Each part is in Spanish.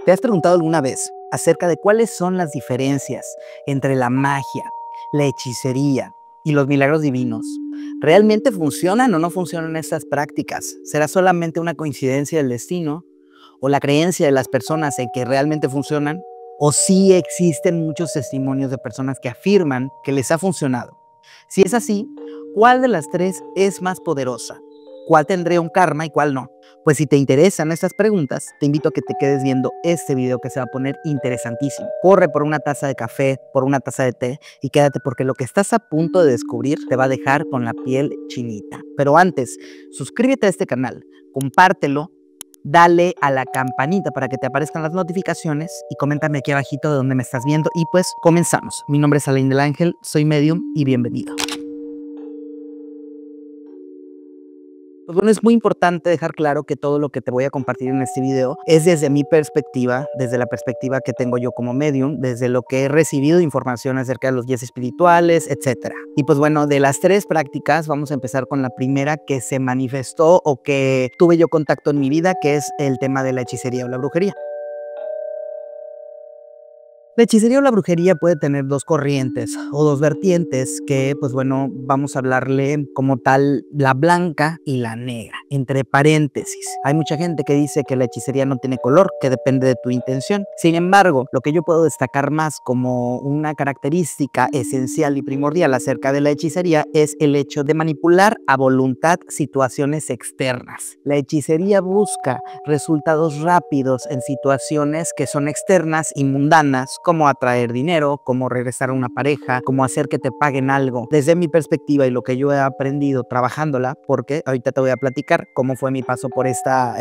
¿Te has preguntado alguna vez acerca de cuáles son las diferencias entre la magia, la hechicería y los milagros divinos? ¿Realmente funcionan o no funcionan estas prácticas? ¿Será solamente una coincidencia del destino o la creencia de las personas en que realmente funcionan? ¿O sí existen muchos testimonios de personas que afirman que les ha funcionado? Si es así, ¿cuál de las tres es más poderosa? ¿Cuál tendría un karma y cuál no? Pues si te interesan estas preguntas, te invito a que te quedes viendo este video que se va a poner interesantísimo. Corre por una taza de café, por una taza de té y quédate porque lo que estás a punto de descubrir te va a dejar con la piel chinita. Pero antes, suscríbete a este canal, compártelo, dale a la campanita para que te aparezcan las notificaciones y coméntame aquí abajito de dónde me estás viendo y pues comenzamos. Mi nombre es Alain del Ángel, soy medium y bienvenido. Pues bueno, es muy importante dejar claro que todo lo que te voy a compartir en este video es desde mi perspectiva, desde la perspectiva que tengo yo como medium, desde lo que he recibido información acerca de los guías espirituales, etc. Y pues bueno, de las tres prácticas vamos a empezar con la primera que se manifestó o que tuve yo contacto en mi vida, que es el tema de la hechicería o la brujería. La hechicería o la brujería puede tener dos corrientes o dos vertientes que, pues bueno, vamos a hablarle como tal la blanca y la negra, entre paréntesis. Hay mucha gente que dice que la hechicería no tiene color, que depende de tu intención. Sin embargo, lo que yo puedo destacar más como una característica esencial y primordial acerca de la hechicería es el hecho de manipular a voluntad situaciones externas. La hechicería busca resultados rápidos en situaciones que son externas y mundanas, como atraer dinero, como regresar a una pareja, como hacer que te paguen algo. Desde mi perspectiva y lo que yo he aprendido trabajándola, porque ahorita te voy a platicar cómo fue mi paso por esta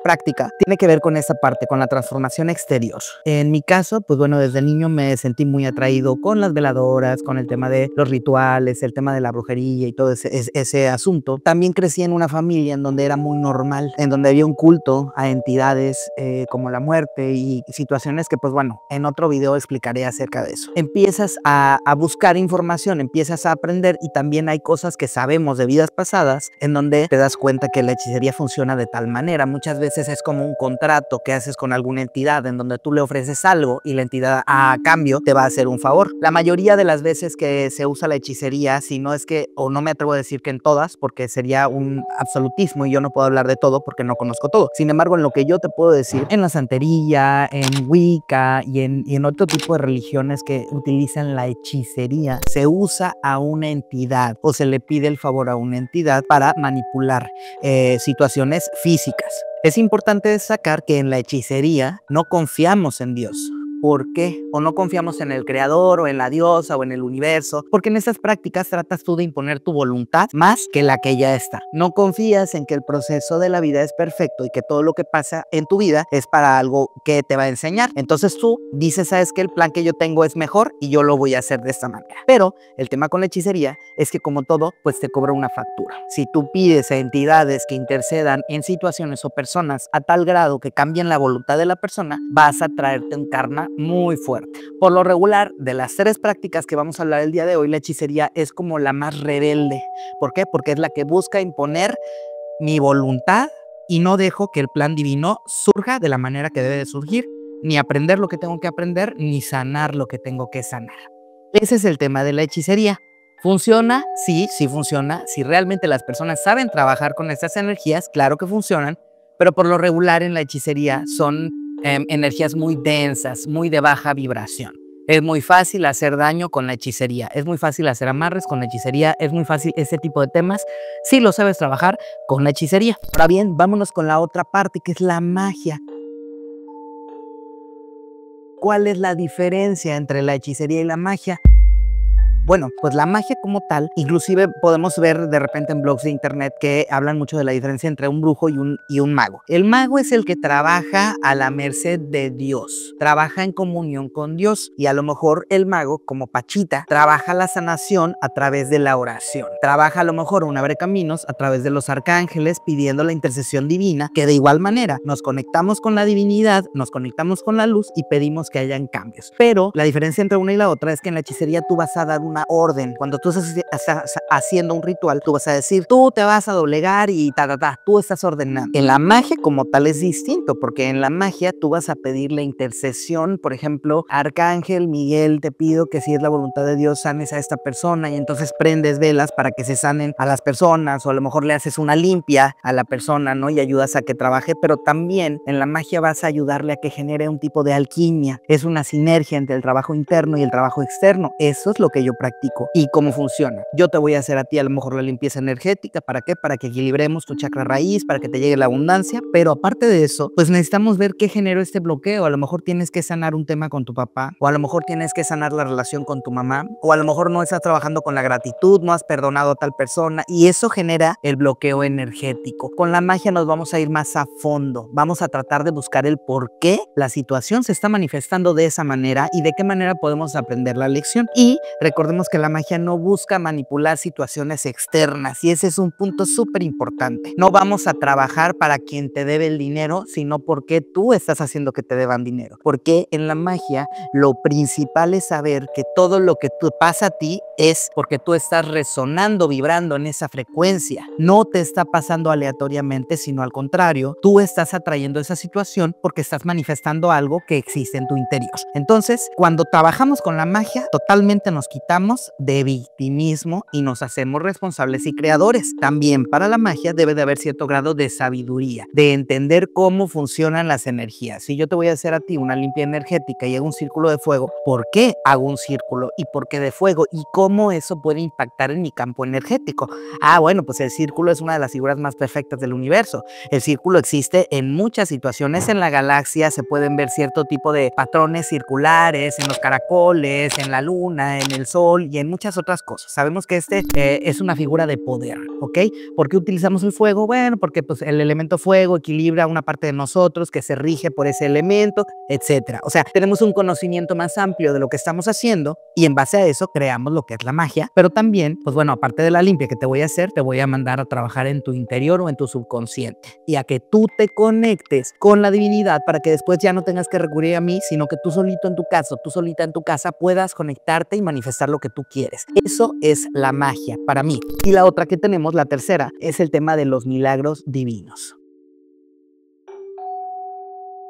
práctica, tiene que ver con esa parte, con la transformación exterior. En mi caso, pues bueno, desde niño me sentí muy atraído con las veladoras, con el tema de los rituales, el tema de la brujería y todo ese asunto. También crecí en una familia en donde era muy normal, en donde había un culto a entidades como la muerte y situaciones que pues bueno, en otro video explicaré acerca de eso. Empiezas a buscar información, empiezas a aprender y también hay cosas que sabemos de vidas pasadas en donde te das cuenta que la hechicería funciona de tal manera. Muchas veces es como un contrato que haces con alguna entidad en donde tú le ofreces algo y la entidad a cambio te va a hacer un favor. La mayoría de las veces que se usa la hechicería, si no es que, o no me atrevo a decir que en todas, porque sería un absolutismo y yo no puedo hablar de todo porque no conozco todo. Sin embargo, en lo que yo te puedo decir, en la santería, en Wicca y en otro tipo de religiones que utilizan la hechicería, se usa a una entidad o se le pide el favor a una entidad para manipular situaciones físicas. Es importante destacar que en la hechicería no confiamos en Dios. ¿Por qué? O no confiamos en el creador o en la diosa o en el universo, porque en estas prácticas tratas tú de imponer tu voluntad más que la que ya está. No confías en que el proceso de la vida es perfecto y que todo lo que pasa en tu vida es para algo que te va a enseñar. Entonces tú dices, sabes que el plan que yo tengo es mejor y yo lo voy a hacer de esta manera. Pero el tema con la hechicería es que como todo, pues te cobra una factura. Si tú pides a entidades que intercedan en situaciones o personas a tal grado que cambien la voluntad de la persona, vas a traerte un karma muy fuerte. Por lo regular, de las tres prácticas que vamos a hablar el día de hoy, la hechicería es como la más rebelde. ¿Por qué? Porque es la que busca imponer mi voluntad y no dejo que el plan divino surja de la manera que debe de surgir, ni aprender lo que tengo que aprender, ni sanar lo que tengo que sanar. Ese es el tema de la hechicería. ¿Funciona? Sí, sí funciona. Si realmente las personas saben trabajar con estas energías, claro que funcionan, pero por lo regular en la hechicería son energías muy densas, muy de baja vibración. Es muy fácil hacer daño con la hechicería, es muy fácil hacer amarres con la hechicería, es muy fácil ese tipo de temas si lo sabes trabajar con la hechicería. Ahora bien, vámonos con la otra parte que es la magia. ¿Cuál es la diferencia entre la hechicería y la magia? Bueno, pues la magia como tal, inclusive podemos ver de repente en blogs de internet que hablan mucho de la diferencia entre un brujo y un mago. El mago es el que trabaja a la merced de Dios, trabaja en comunión con Dios y a lo mejor el mago, como Pachita, trabaja la sanación a través de la oración. Trabaja a lo mejor un abrecaminos a través de los arcángeles pidiendo la intercesión divina, que de igual manera nos conectamos con la divinidad, nos conectamos con la luz y pedimos que hayan cambios. Pero la diferencia entre una y la otra es que en la hechicería tú vas a dar una llama orden. Cuando tú estás haciendo un ritual, tú vas a decir, tú te vas a doblegar y tú estás ordenando. En la magia como tal es distinto, porque en la magia tú vas a pedir la intercesión, por ejemplo, Arcángel Miguel, te pido que si es la voluntad de Dios sanes a esta persona, y entonces prendes velas para que se sanen a las personas, o a lo mejor le haces una limpia a la persona, ¿no? Y ayudas a que trabaje, pero también en la magia vas a ayudarle a que genere un tipo de alquimia. Es una sinergia entre el trabajo interno y el trabajo externo. Eso es lo que yo practico. ¿Y cómo funciona? Yo te voy a hacer a ti a lo mejor la limpieza energética. ¿Para qué? Para que equilibremos tu chakra raíz, para que te llegue la abundancia. Pero aparte de eso, pues necesitamos ver qué generó este bloqueo. A lo mejor tienes que sanar un tema con tu papá, o a lo mejor tienes que sanar la relación con tu mamá, o a lo mejor no estás trabajando con la gratitud, no has perdonado a tal persona, y eso genera el bloqueo energético. Con la magia nos vamos a ir más a fondo. Vamos a tratar de buscar el por qué la situación se está manifestando de esa manera y de qué manera podemos aprender la lección. Y recordemos que la magia no busca manipular situaciones externas, y ese es un punto súper importante. No vamos a trabajar para quien te debe el dinero, sino porque tú estás haciendo que te deban dinero. Porque en la magia lo principal es saber que todo lo que te pasa a ti es porque tú estás resonando, vibrando en esa frecuencia. No te está pasando aleatoriamente, sino al contrario, tú estás atrayendo esa situación porque estás manifestando algo que existe en tu interior. Entonces, cuando trabajamos con la magia, totalmente nos quitamos de victimismo y nos hacemos responsables y creadores. También para la magia debe de haber cierto grado de sabiduría, de entender cómo funcionan las energías. Si yo te voy a hacer a ti una limpia energética y hago un círculo de fuego, ¿por qué hago un círculo? ¿Y por qué de fuego? ¿Y cómo eso puede impactar en mi campo energético? Bueno, pues el círculo es una de las figuras más perfectas del universo. El círculo existe en muchas situaciones en la galaxia, se pueden ver cierto tipo de patrones circulares en los caracoles, en la luna, en el sol y en muchas otras cosas. Sabemos que es una figura de poder, ¿ok? ¿Por qué utilizamos el fuego? Bueno, porque pues el elemento fuego equilibra una parte de nosotros que se rige por ese elemento, etcétera. O sea, tenemos un conocimiento más amplio de lo que estamos haciendo y en base a eso creamos lo que es la magia. Pero también, pues bueno, aparte de la limpia que te voy a hacer, te voy a mandar a trabajar en tu interior o en tu subconsciente y a que tú te conectes con la divinidad para que después ya no tengas que recurrir a mí, sino que tú solito en tu casa, tú solita en tu casa puedas conectarte y manifestar lo que tú quieres. Eso es la magia para mí. Y la otra que tenemos, la tercera, es el tema de los milagros divinos.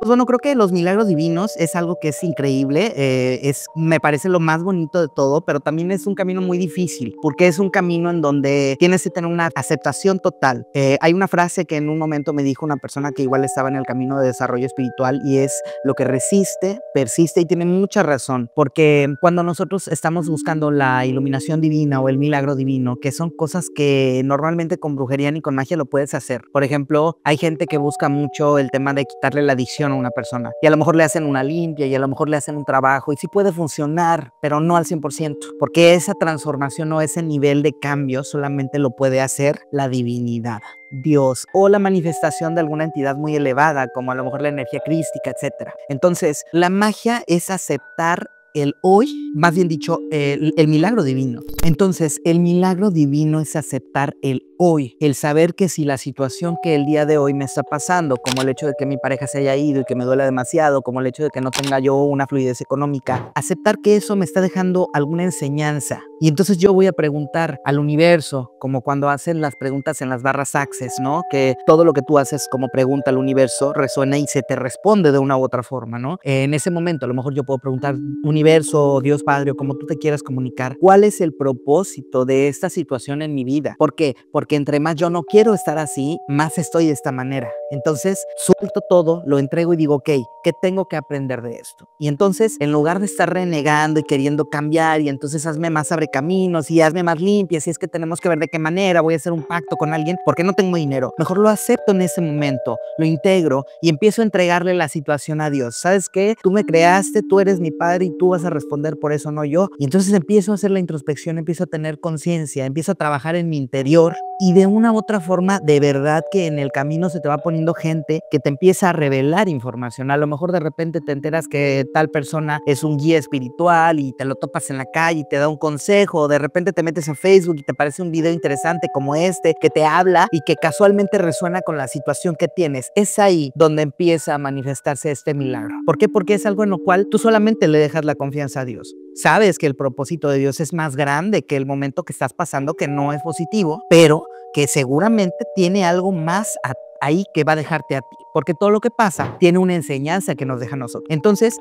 Pues bueno, creo que los milagros divinos es algo que es increíble, me parece lo más bonito de todo, pero también es un camino muy difícil, porque es un camino en donde tienes que tener una aceptación total. Hay una frase que en un momento me dijo una persona que igual estaba en el camino de desarrollo espiritual, y es: lo que resiste, persiste, y tiene mucha razón, porque cuando nosotros estamos buscando la iluminación divina o el milagro divino, que son cosas que normalmente con brujería ni con magia lo puedes hacer. Por ejemplo, hay gente que busca mucho el tema de quitarle la adicción a una persona, y a lo mejor le hacen una limpia y a lo mejor le hacen un trabajo, y sí puede funcionar, pero no al 100%, porque esa transformación o ese nivel de cambio solamente lo puede hacer la divinidad, Dios, o la manifestación de alguna entidad muy elevada, como a lo mejor la energía crística, etcétera. Entonces, la magia es aceptar el hoy, más bien dicho, el milagro divino. Entonces, el milagro divino es aceptar el hoy, el saber que si la situación que el día de hoy me está pasando, como el hecho de que mi pareja se haya ido y que me duele demasiado, como el hecho de que no tenga yo una fluidez económica, aceptar que eso me está dejando alguna enseñanza. Y entonces yo voy a preguntar al universo, como cuando hacen las preguntas en las barras Access, ¿no? Que todo lo que tú haces como pregunta al universo resuena y se te responde de una u otra forma, ¿no? En ese momento a lo mejor yo puedo preguntar: universo, Dios Padre, o como tú te quieras comunicar, ¿cuál es el propósito de esta situación en mi vida? ¿Por qué? Porque entre más yo no quiero estar así, más estoy de esta manera. Entonces suelto todo, lo entrego y digo: ok, ¿qué tengo que aprender de esto? Y entonces, en lugar de estar renegando y queriendo cambiar, y entonces hazme más abrecaminos y hazme más limpias, y es que tenemos que ver de qué manera voy a hacer un pacto con alguien porque no tengo dinero, mejor lo acepto en ese momento, lo integro y empiezo a entregarle la situación a Dios. ¿Sabes qué? Tú me creaste, tú eres mi padre y tú vas a responder por eso, no yo. Y entonces empiezo a hacer la introspección, empiezo a tener conciencia, empiezo a trabajar en mi interior, y de una u otra forma, de verdad que en el camino se te va poniendo gente que te empieza a revelar información. A lo mejor de repente te enteras que tal persona es un guía espiritual y te lo topas en la calle y te da un consejo, o de repente te metes a Facebook y te aparece un video interesante como este que te habla y que casualmente resuena con la situación que tienes. Es ahí donde empieza a manifestarse este milagro. ¿Por qué? Porque es algo en lo cual tú solamente le dejas la confianza a Dios. Sabes que el propósito de Dios es más grande que el momento que estás pasando, que no es positivo, pero que seguramente tiene algo más ahí que va a dejarte a ti, porque todo lo que pasa tiene una enseñanza que nos deja a nosotros. Entonces,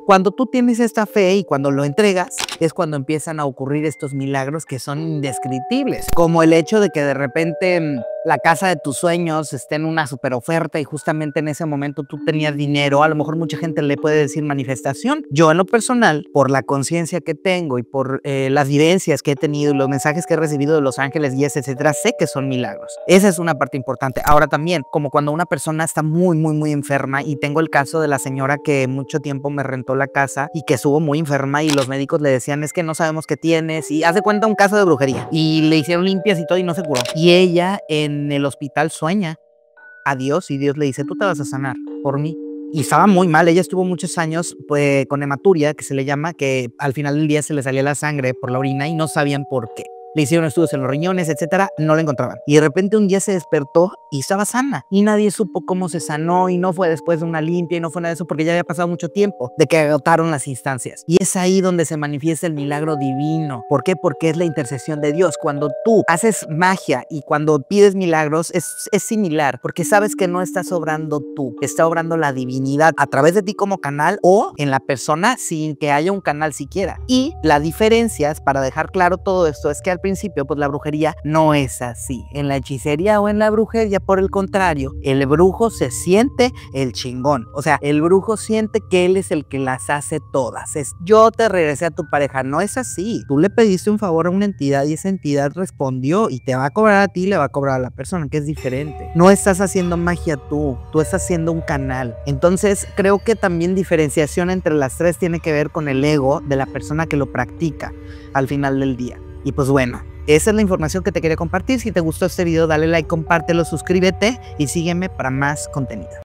cuando tú tienes esta fe y cuando lo entregas, es cuando empiezan a ocurrir estos milagros que son indescriptibles, como el hecho de que de repente la casa de tus sueños esté en una super oferta y justamente en ese momento tú tenías dinero. A lo mejor mucha gente le puede decir manifestación. Yo en lo personal, por la conciencia que tengo y por las vivencias que he tenido y los mensajes que he recibido de los ángeles, guías, etcétera, sé que son milagros. Esa es una parte importante. Ahora también, como cuando una persona está muy enferma, y tengo el caso de la señora que mucho tiempo me rentó la casa y que estuvo muy enferma y los médicos le decían, es que no sabemos qué tienes, y hace cuenta un caso de brujería, y le hicieron limpias y todo y no se curó. Y ella en el hospital sueña a Dios y Dios le dice, tú te vas a sanar por mí. Y estaba muy mal, ella estuvo muchos años pues, con hematuria, que se le llama, que al final del día se le salía la sangre por la orina y no sabían por qué. Le hicieron estudios en los riñones, etcétera, no la encontraban. Y de repente un día se despertó y estaba sana. Y nadie supo cómo se sanó y no fue después de una limpia y no fue nada de eso porque ya había pasado mucho tiempo de que agotaron las instancias. Y es ahí donde se manifiesta el milagro divino. ¿Por qué? Porque es la intercesión de Dios. Cuando tú haces magia y cuando pides milagros es similar, porque sabes que no estás obrando tú, está obrando la divinidad a través de ti como canal o en la persona sin que haya un canal siquiera. Y la diferencia, para dejar claro todo esto, es que al principio pues la brujería no es así. En la hechicería o en la brujería, por el contrario, el brujo se siente el chingón. O sea, el brujo siente que él es el que las hace todas. Es yo te regresé a tu pareja. No es así. Tú le pediste un favor a una entidad y esa entidad respondió y te va a cobrar a ti y le va a cobrar a la persona, que es diferente. No estás haciendo magia tú estás haciendo un canal. Entonces creo que también diferenciación entre las tres tiene que ver con el ego de la persona que lo practica al final del día. Y pues bueno, esa es la información que te quería compartir. Si te gustó este video, dale like, compártelo, suscríbete y sígueme para más contenido.